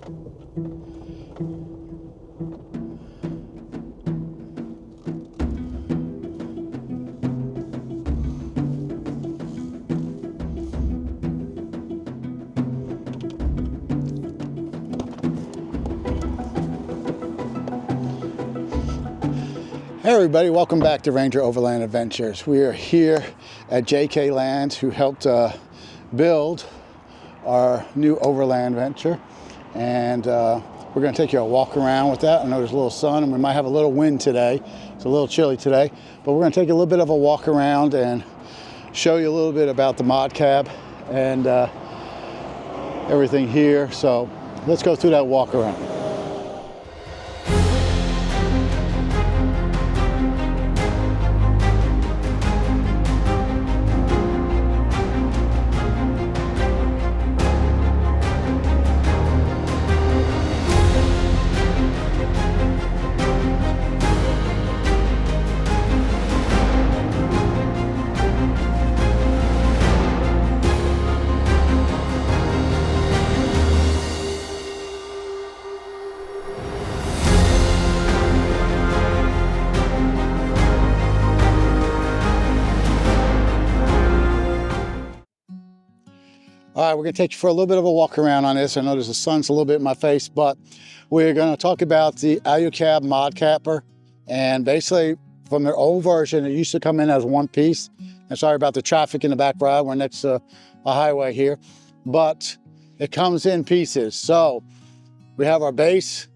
Hey everybody, welcome back to Ranger Overland Adventures. We are here at JKland, who helped build our new overland venture, and we're going to take you a walk around with that. I know there's a little sun and we might have a little wind today. It's a little chilly today, but we're going to take a little bit of a walk around and show you a little bit about the modcap and everything here. So let's go through that walk around. All right, we're going to take you for a little bit of a walk around on this. I notice the sun's a little bit in my face, but we're going to talk about the Alu-Cab mod capper. And basically, from their old version, it used to come in as one piece. And sorry about the traffic in the back ride. We're next to a highway here, but it comes in pieces. So we have our base,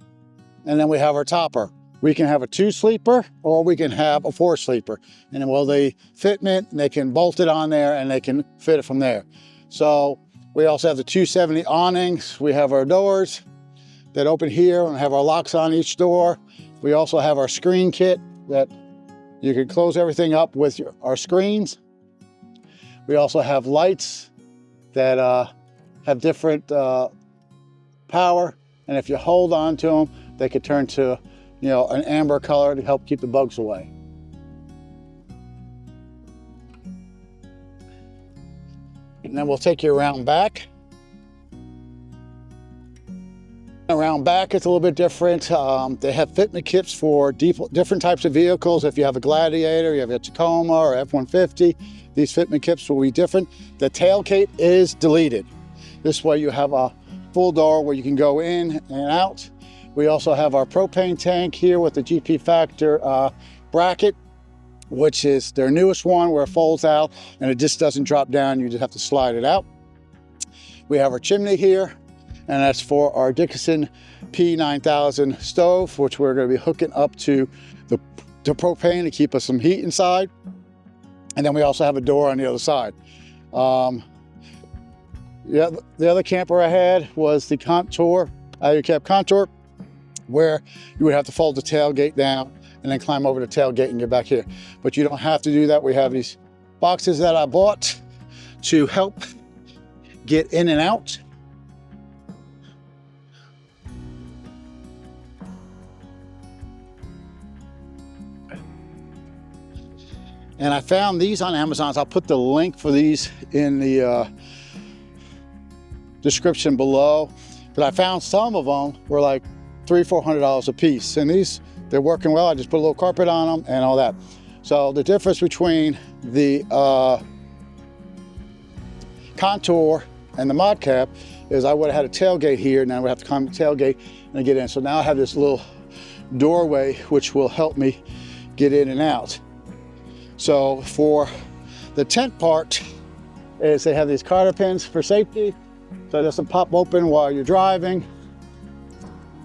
and then we have our topper. We can have a 2-sleeper, or we can have a 4-sleeper. And then, well, the fitment, they can bolt it on there, and they can fit it from there. So we also have the 270 awnings. We have our doors that open here and have our locks on each door. We also have our screen kit that you can close everything up with our screens. We also have lights that have different power, and if you hold on to them, they could turn to, you know, an amber color to help keep the bugs away. And then we'll take you around back. Around back, it's a little bit different. They have fitment kits for different types of vehicles. If you have a Gladiator, you have a Tacoma or F-150, these fitment kits will be different. The tailgate is deleted. This way you have a full door where you can go in and out. We also have our propane tank here with the GP Factor bracket, which is their newest one, where it folds out and it just doesn't drop down. You just have to slide it out. We have our chimney here, and that's for our Dickinson P9000 stove, which we're going to be hooking up to the propane to keep us some heat inside. And then we also have a door on the other side. Yeah, the other camper I had was the Contour, Alu-Cab Contour, where you would have to fold the tailgate down and then climb over the tailgate and get back here. But you don't have to do that. We have these boxes that I bought to help get in and out. And I found these on Amazon. I'll put the link for these in the description below. But I found some of them were like $300–400 a piece. And these, they're working well. I just put a little carpet on them and all that. So the difference between the Contour and the modcap is I would have had a tailgate here, and I would have to climb the tailgate and get in. So now I have this little doorway which will help me get in and out. So for the tent part is they have these cotter pins for safety. So it doesn't pop open while you're driving.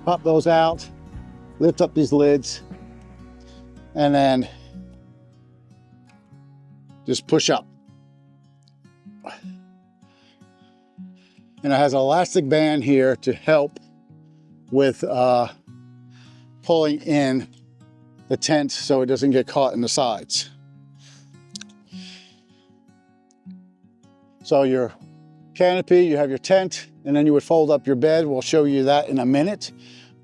Pop those out, lift up these lids, and then just push up. And it has an elastic band here to help with pulling in the tent so it doesn't get caught in the sides. So your canopy, you have your tent, and then you would fold up your bed. We'll show you that in a minute.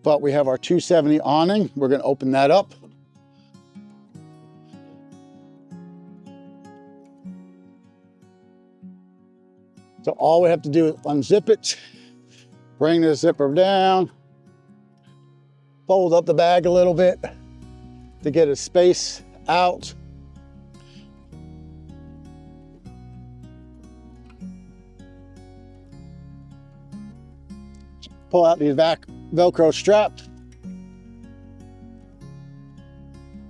But we have our 270 awning. We're going to open that up. So all we have to do is unzip it, Bring the zipper down, fold up the bag a little bit to get a space out. Pull out the Velcro strap,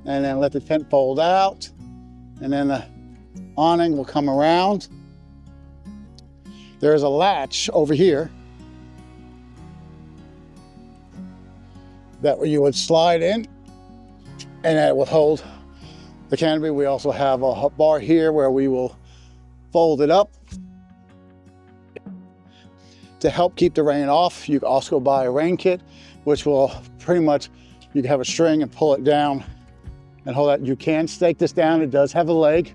and then let the tent fold out, and then the awning will come around. There's a latch over here that you would slide in, and that will hold the canopy. We also have a bar here where we will fold it up to help keep the rain off. You can also buy a rain kit, which will pretty much, you can have a string and pull it down and hold that. You can stake this down. It does have a leg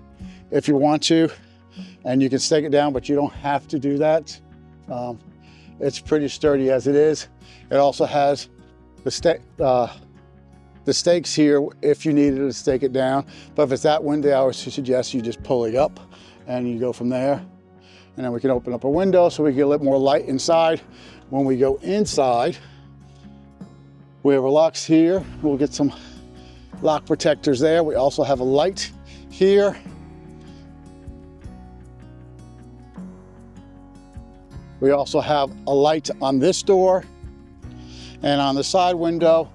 if you want to, and you can stake it down, but you don't have to do that. It's pretty sturdy as it is. It also has the stakes here if you needed to stake it down. But if it's that windy, I would suggest you just pull it up and you go from there. And then we can open up a window so we get a little more light inside. When we go inside, we have our locks here. We'll get some lock protectors there. We also have a light here. We also have a light on this door, and on the side window,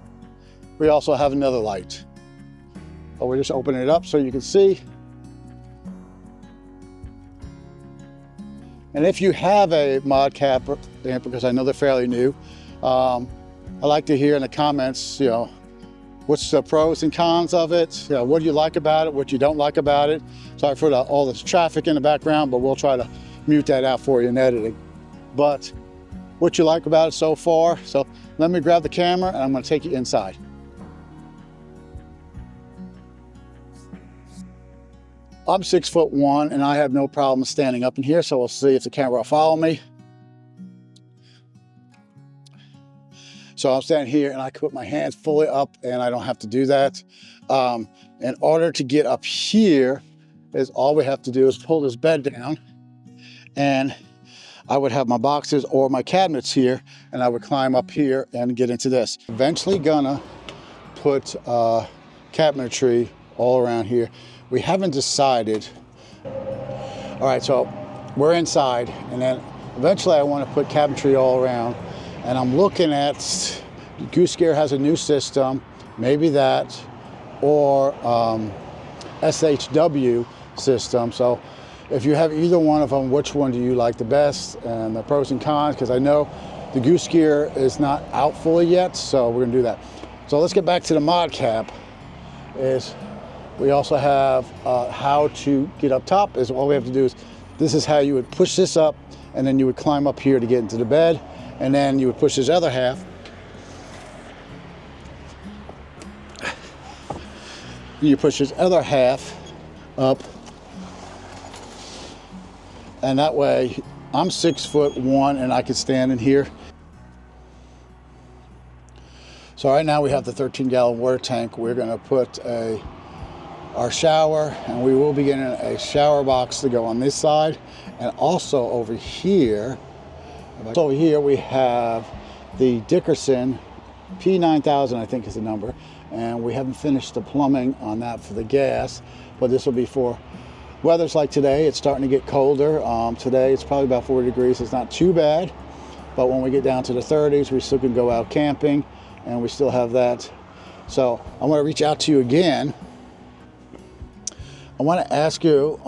we also have another light. So we're just opening it up so you can see. And if you have a modcap, because I know they're fairly new, I like to hear in the comments, you know, what's the pros and cons of it? You know, what do you like about it? What you don't like about it? Sorry for all this traffic in the background, but we'll try to mute that out for you in editing. But what you like about it so far. So let me grab the camera and I'm going to take you inside. I'm 6'1" and I have no problem standing up in here, so we'll see if the camera will follow me. So I'm standing here and I can put my hands fully up and I don't have to do that. In order to get up here, is all we have to do is pull this bed down, and I would have my boxes or my cabinets here, and I would climb up here and get into this. Eventually gonna put cabinetry all around here. We haven't decided. All right, so we're inside, and then eventually I want to put cabinetry all around, and I'm looking at, Goose Gear has a new system, maybe that, or SHW system. So if you have either one of them, which one do you like the best, and the pros and cons? Because I know the Goose Gear is not out fully yet, so we're gonna do that. So let's get back to the modcap. We also have how to get up top. Is all we have to do is, this is how you would push this up, and then you would climb up here to get into the bed, and then you would push this other half. You push this other half up, and that way I'm 6'1" and I can stand in here. So right now we have the 13-gallon water tank. We're gonna put our shower, and we will be getting a shower box to go on this side. And also over here, we have the Dickerson P9000, I think is the number. And we haven't finished the plumbing on that for the gas, but this will be for weathers like today. It's starting to get colder. Today it's probably about 40 degrees. It's not too bad, but when we get down to the 30s, we still can go out camping, and we still have that. So I want to reach out to you again. I want to ask you,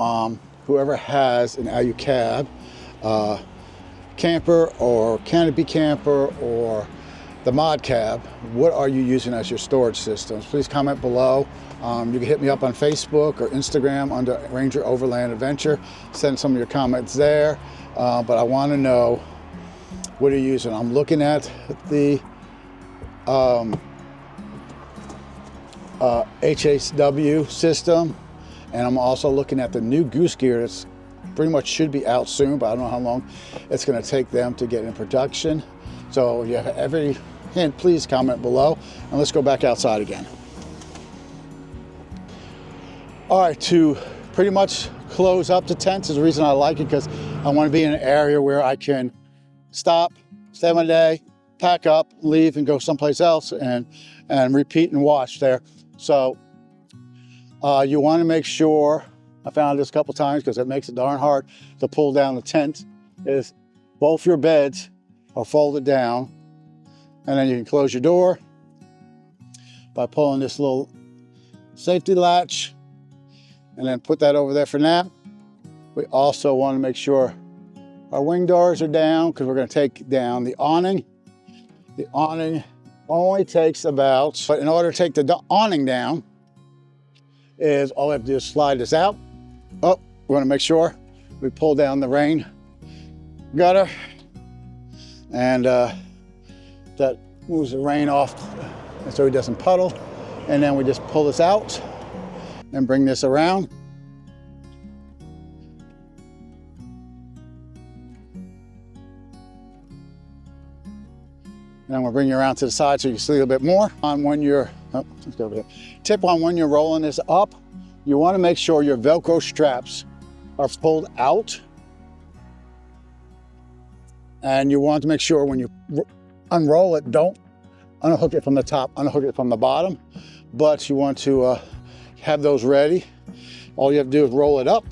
whoever has an Alu-Cab camper or canopy camper or the modcap, what are you using as your storage systems? Please comment below. You can hit me up on Facebook or Instagram under Ranger Overland Adventure. Send some of your comments there. But I want to know, what are you using? I'm looking at the HSW system, and I'm also looking at the new Goose Gear that's pretty much should be out soon, but I don't know how long it's going to take them to get in production. So if you have every hint, please comment below, and let's go back outside again. All right, to pretty much close up the tents is the reason I like it, because I want to be in an area where I can stop, stay one day, pack up, leave, and go someplace else, and repeat and wash there. So you want to make sure, I found this a couple times because it makes it darn hard to pull down the tent, is both your beds are folded down, and then you can close your door by pulling this little safety latch and then put that over there for now. We also want to make sure our wing doors are down because we're going to take down the awning. The awning only takes about, but in order to take the awning down, is all we have to do is slide this out. Oh, we want to make sure we pull down the rain gutter, and that moves the rain off so it doesn't puddle. And then we just pull this out and bring this around. And we'll bring you around to the side so you can see a little bit more. On when you're, oh, let's go over here. Tip on when you're rolling this up, you want to make sure your Velcro straps are pulled out. And you want to make sure when you unroll it, don't unhook it from the top, unhook it from the bottom. But you want to have those ready. All you have to do is roll it up